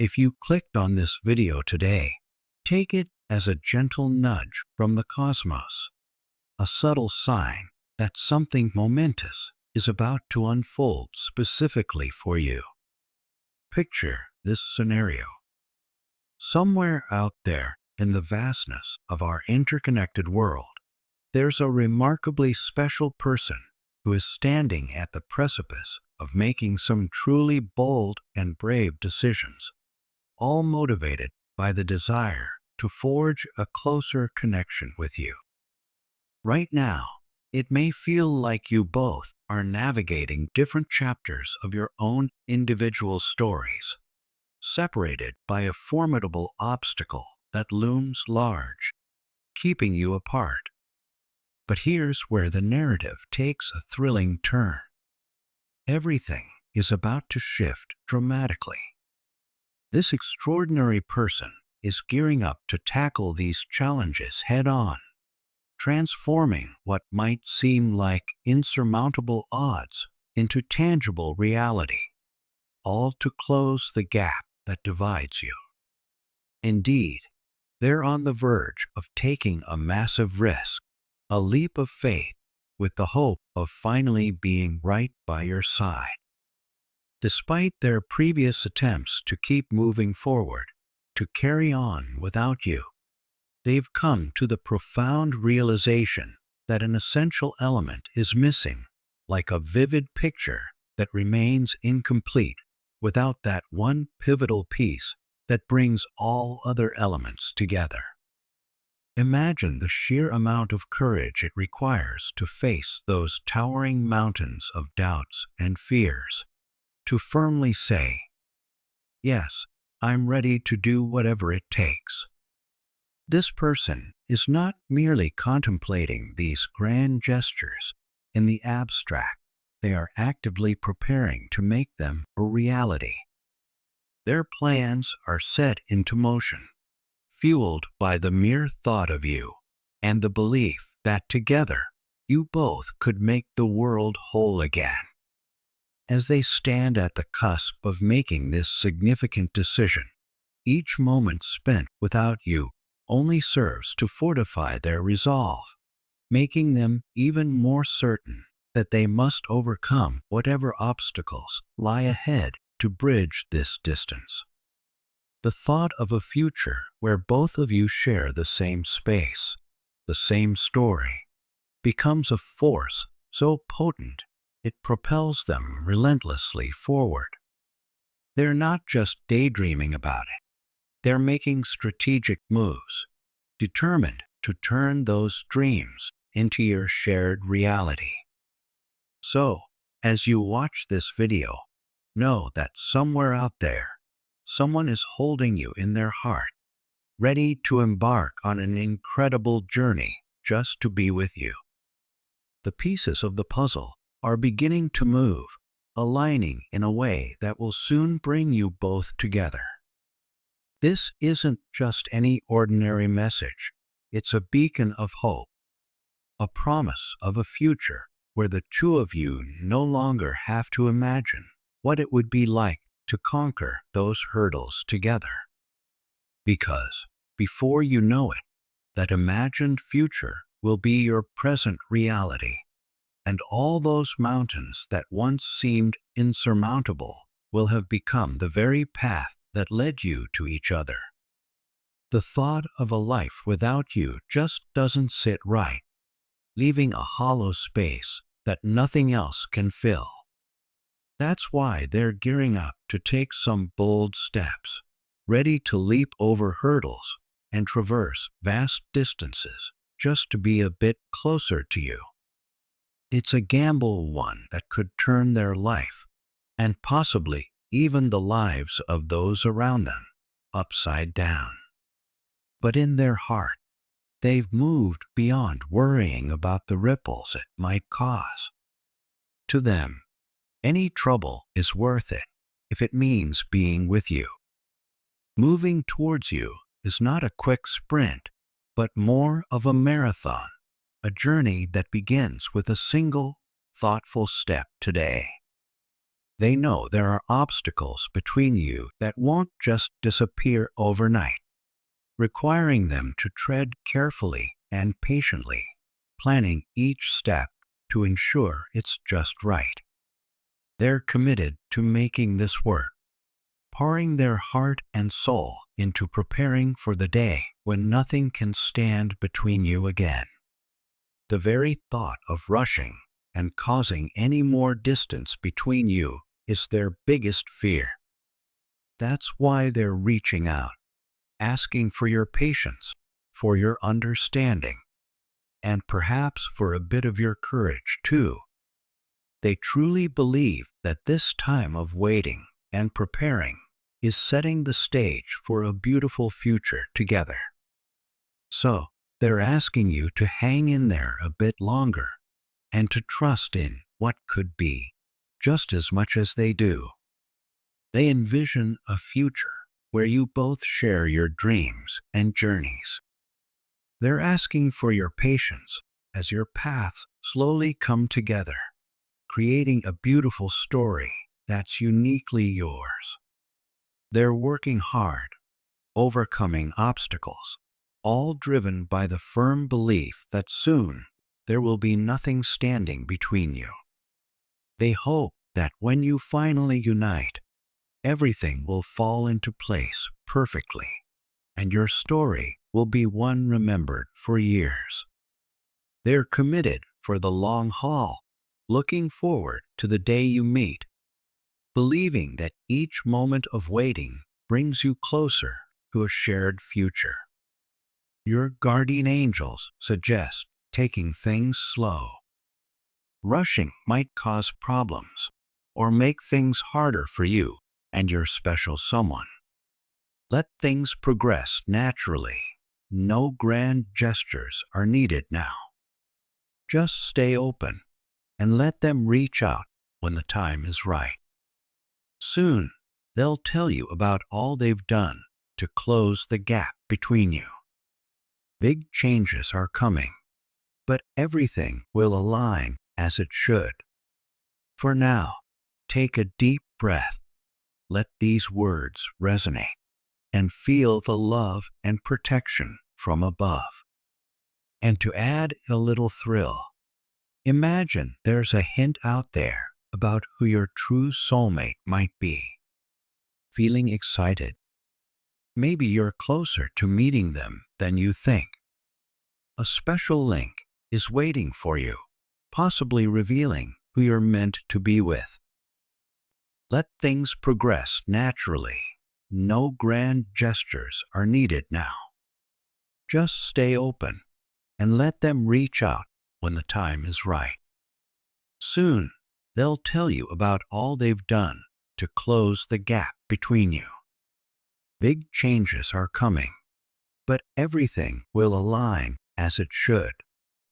If you clicked on this video today, take it as a gentle nudge from the cosmos, a subtle sign that something momentous is about to unfold specifically for you. Picture this scenario. Somewhere out there in the vastness of our interconnected world, there's a remarkably special person who is standing at the precipice of making some truly bold and brave decisions, all motivated by the desire to forge a closer connection with you. Right now, it may feel like you both are navigating different chapters of your own individual stories, separated by a formidable obstacle that looms large, keeping you apart. But here's where the narrative takes a thrilling turn. Everything is about to shift dramatically. This extraordinary person is gearing up to tackle these challenges head-on, transforming what might seem like insurmountable odds into tangible reality, all to close the gap that divides you. Indeed, they're on the verge of taking a massive risk, a leap of faith, with the hope of finally being right by your side. Despite their previous attempts to keep moving forward, to carry on without you, they've come to the profound realization that an essential element is missing, like a vivid picture that remains incomplete without that one pivotal piece that brings all other elements together. Imagine the sheer amount of courage it requires to face those towering mountains of doubts and fears, to firmly say, "Yes, I'm ready to do whatever it takes." This person is not merely contemplating these grand gestures in the abstract, they are actively preparing to make them a reality. Their plans are set into motion, fueled by the mere thought of you and the belief that together you both could make the world whole again. As they stand at the cusp of making this significant decision, each moment spent without you only serves to fortify their resolve, making them even more certain that they must overcome whatever obstacles lie ahead to bridge this distance. The thought of a future where both of you share the same space, the same story, becomes a force so potent it propels them relentlessly forward. They're not just daydreaming about it. They're making strategic moves, determined to turn those dreams into your shared reality. So, as you watch this video, know that somewhere out there, someone is holding you in their heart, ready to embark on an incredible journey just to be with you. The pieces of the puzzle are beginning to move, aligning in a way that will soon bring you both together. This isn't just any ordinary message. It's a beacon of hope, a promise of a future where the two of you no longer have to imagine what it would be like to conquer those hurdles together. Because, before you know it, that imagined future will be your present reality, and all those mountains that once seemed insurmountable will have become the very path that led you to each other. The thought of a life without you just doesn't sit right, leaving a hollow space that nothing else can fill. That's why they're gearing up to take some bold steps, ready to leap over hurdles and traverse vast distances just to be a bit closer to you. It's a gamble, one that could turn their life, and possibly even the lives of those around them, upside down. But in their heart, they've moved beyond worrying about the ripples it might cause. To them, any trouble is worth it if it means being with you. Moving towards you is not a quick sprint, but more of a marathon, a journey that begins with a single, thoughtful step today. They know there are obstacles between you that won't just disappear overnight, requiring them to tread carefully and patiently, planning each step to ensure it's just right. They're committed to making this work, pouring their heart and soul into preparing for the day when nothing can stand between you again. The very thought of rushing and causing any more distance between you is their biggest fear. That's why they're reaching out, asking for your patience, for your understanding, and perhaps for a bit of your courage too. They truly believe that this time of waiting and preparing is setting the stage for a beautiful future together. So, they're asking you to hang in there a bit longer and to trust in what could be, just as much as they do. They envision a future where you both share your dreams and journeys. They're asking for your patience as your paths slowly come together, creating a beautiful story that's uniquely yours. They're working hard, overcoming obstacles, all driven by the firm belief that soon there will be nothing standing between you. They hope that when you finally unite, everything will fall into place perfectly, and your story will be one remembered for years. They're committed for the long haul, looking forward to the day you meet, believing that each moment of waiting brings you closer to a shared future. Your guardian angels suggest taking things slow. Rushing might cause problems or make things harder for you and your special someone. Let things progress naturally. No grand gestures are needed now. Just stay open and let them reach out when the time is right. Soon, they'll tell you about all they've done to close the gap between you. Big changes are coming, but everything will align as it should. For now, take a deep breath. Let these words resonate and feel the love and protection from above. And to add a little thrill, imagine there's a hint out there about who your true soulmate might be. Feeling excited? Maybe you're closer to meeting them than you think. A special link is waiting for you, possibly revealing who you're meant to be with. Let things progress naturally. No grand gestures are needed now. Just stay open and let them reach out when the time is right. Soon, they'll tell you about all they've done to close the gap between you. Big changes are coming, but everything will align as it should.